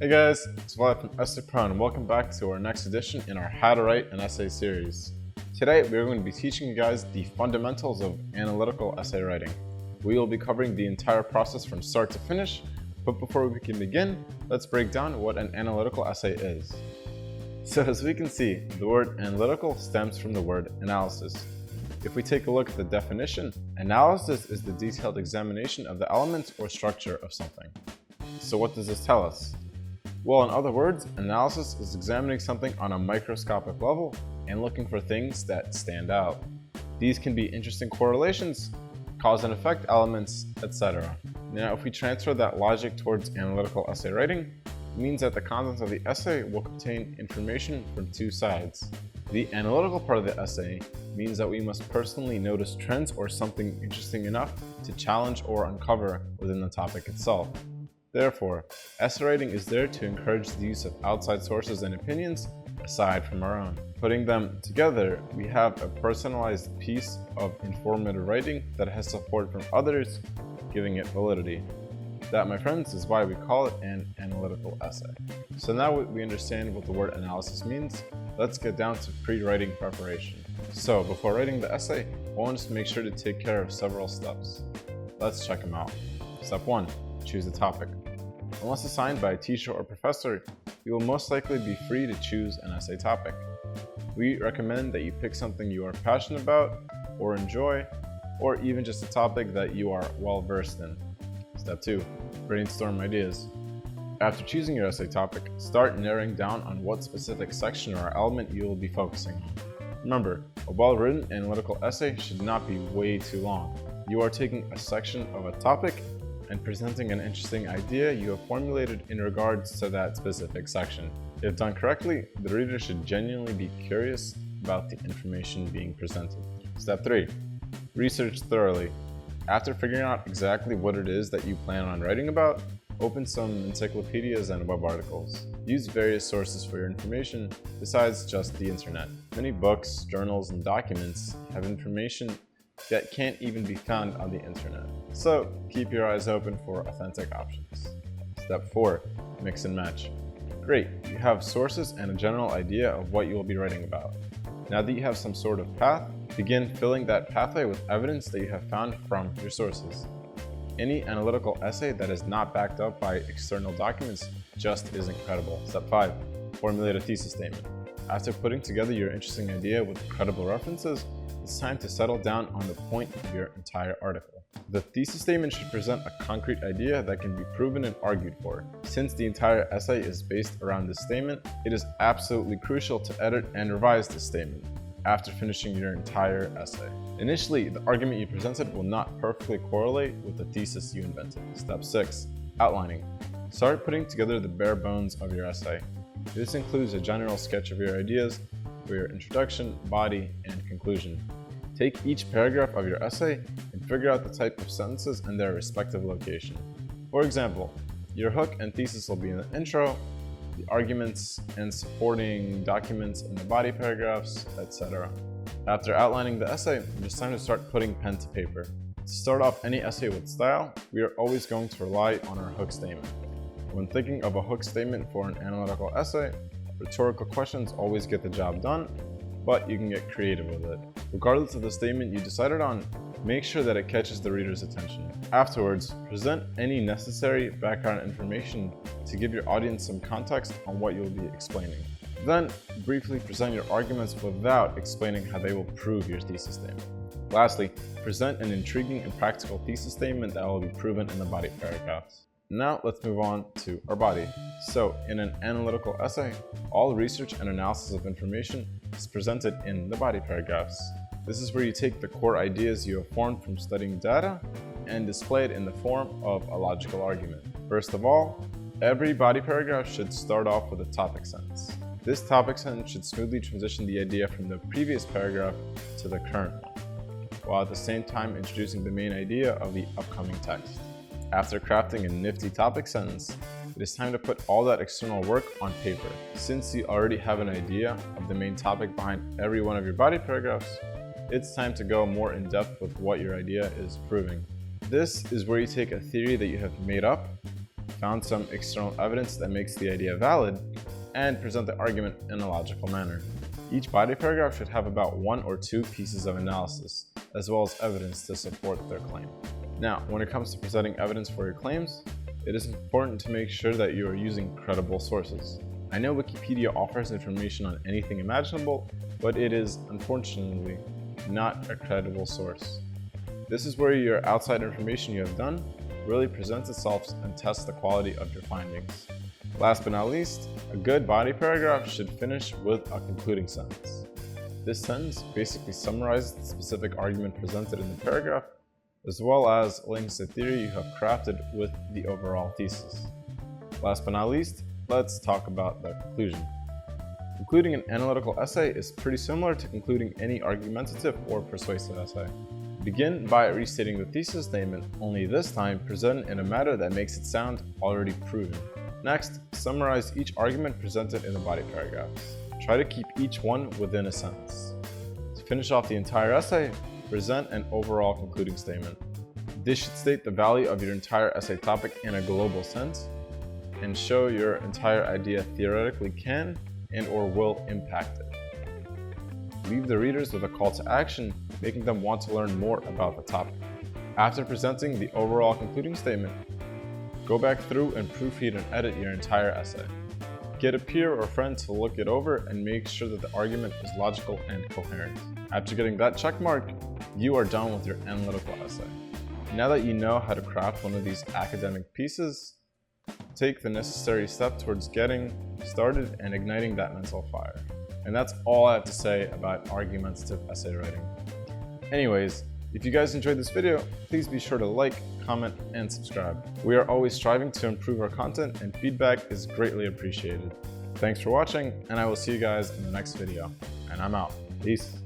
Hey guys, it's Vlad from EssayPro and welcome back to our next edition in our How to Write an Essay series. Today we're going to be teaching you guys the fundamentals of analytical essay writing. We will be covering the entire process from start to finish, but before we can begin, let's break down what an analytical essay is. So as we can see, the word analytical stems from the word analysis. If we take a look at the definition, analysis is the detailed examination of the elements or structure of something. So what does this tell us? Well, in other words, analysis is examining something on a microscopic level and looking for things that stand out. These can be interesting correlations, cause and effect elements, etc. Now, if we transfer that logic towards analytical essay writing, it means that the contents of the essay will contain information from two sides. The analytical part of the essay means that we must personally notice trends or something interesting enough to challenge or uncover within the topic itself. Therefore, essay writing is there to encourage the use of outside sources and opinions aside from our own. Putting them together, we have a personalized piece of informative writing that has support from others, giving it validity. That, my friends, is why we call it an analytical essay. So now we understand what the word analysis means, let's get down to pre-writing preparation. So before writing the essay, I want us to make sure to take care of several steps. Let's check them out. Step 1. Choose a topic. Unless assigned by a teacher or professor, you will most likely be free to choose an essay topic. We recommend that you pick something you are passionate about or enjoy, or even just a topic that you are well versed in. Step 2. Brainstorm ideas. After choosing your essay topic, start narrowing down on what specific section or element you will be focusing on. Remember, a well-written analytical essay should not be way too long. You are taking a section of a topic and presenting an interesting idea you have formulated in regards to that specific section. If done correctly, the reader should genuinely be curious about the information being presented. Step 3. Research thoroughly. After figuring out exactly what it is that you plan on writing about, open some encyclopedias and web articles. Use various sources for your information besides just the internet. Many books, journals, and documents have information that can't even be found on the internet. So keep your eyes open for authentic options. Step 4. Mix and match. Great, you have sources and a general idea of what you will be writing about. Now that you have some sort of path, begin filling that pathway with evidence that you have found from your sources. Any analytical essay that is not backed up by external documents just isn't credible. Step 5. Formulate a thesis statement. After putting together your interesting idea with credible references, it's time to settle down on the point of your entire article. The thesis statement should present a concrete idea that can be proven and argued for. Since the entire essay is based around this statement, it is absolutely crucial to edit and revise this statement after finishing your entire essay. Initially, the argument you presented will not perfectly correlate with the thesis you invented. Step 6. Outlining. Start putting together the bare bones of your essay. This includes a general sketch of your ideas for your introduction, body, and conclusion. Take each paragraph of your essay and figure out the type of sentences and their respective location. For example, your hook and thesis will be in the intro, the arguments and supporting documents in the body paragraphs, etc. After outlining the essay, it's time to start putting pen to paper. To start off any essay with style, we are always going to rely on our hook statement. When thinking of a hook statement for an analytical essay, rhetorical questions always get the job done, but you can get creative with it. Regardless of the statement you decided on, make sure that it catches the reader's attention. Afterwards, present any necessary background information to give your audience some context on what you'll be explaining. Then, briefly present your arguments without explaining how they will prove your thesis statement. Lastly, present an intriguing and practical thesis statement that will be proven in the body paragraphs. Now let's move on to our body. So in an analytical essay, all research and analysis of information is presented in the body paragraphs. This is where you take the core ideas you have formed from studying data and display it in the form of a logical argument. First of all, every body paragraph should start off with a topic sentence. This topic sentence should smoothly transition the idea from the previous paragraph to the current one, while at the same time introducing the main idea of the upcoming text. After crafting a nifty topic sentence, it is time to put all that external work on paper. Since you already have an idea of the main topic behind every one of your body paragraphs, it's time to go more in depth with what your idea is proving. This is where you take a theory that you have made up, found some external evidence that makes the idea valid, and present the argument in a logical manner. Each body paragraph should have about 1 or 2 pieces of analysis, as well as evidence to support their claim. Now, when it comes to presenting evidence for your claims, it is important to make sure that you are using credible sources. I know Wikipedia offers information on anything imaginable, but it is, unfortunately, not a credible source. This is where your outside information you have done really presents itself and tests the quality of your findings. Last but not least, a good body paragraph should finish with a concluding sentence. This sentence basically summarizes the specific argument presented in the paragraph, as well as links the theory you have crafted with the overall thesis. Last but not least, let's talk about the conclusion. Concluding an analytical essay is pretty similar to concluding any argumentative or persuasive essay. Begin by restating the thesis statement, only this time presented in a manner that makes it sound already proven. Next, summarize each argument presented in the body paragraphs. Try to keep each one within a sentence. To finish off the entire essay, present an overall concluding statement. This should state the value of your entire essay topic in a global sense and show your entire idea theoretically can and or will impact it. Leave the readers with a call to action, making them want to learn more about the topic. After presenting the overall concluding statement, go back through and proofread and edit your entire essay. Get a peer or friend to look it over and make sure that the argument is logical and coherent. After getting that check mark, you are done with your analytical essay. Now that you know how to craft one of these academic pieces, take the necessary step towards getting started and igniting that mental fire. And that's all I have to say about argumentative essay writing. Anyways, if you guys enjoyed this video, please be sure to like, comment, and subscribe. We are always striving to improve our content, and feedback is greatly appreciated. Thanks for watching, and I will see you guys in the next video. And I'm out. Peace.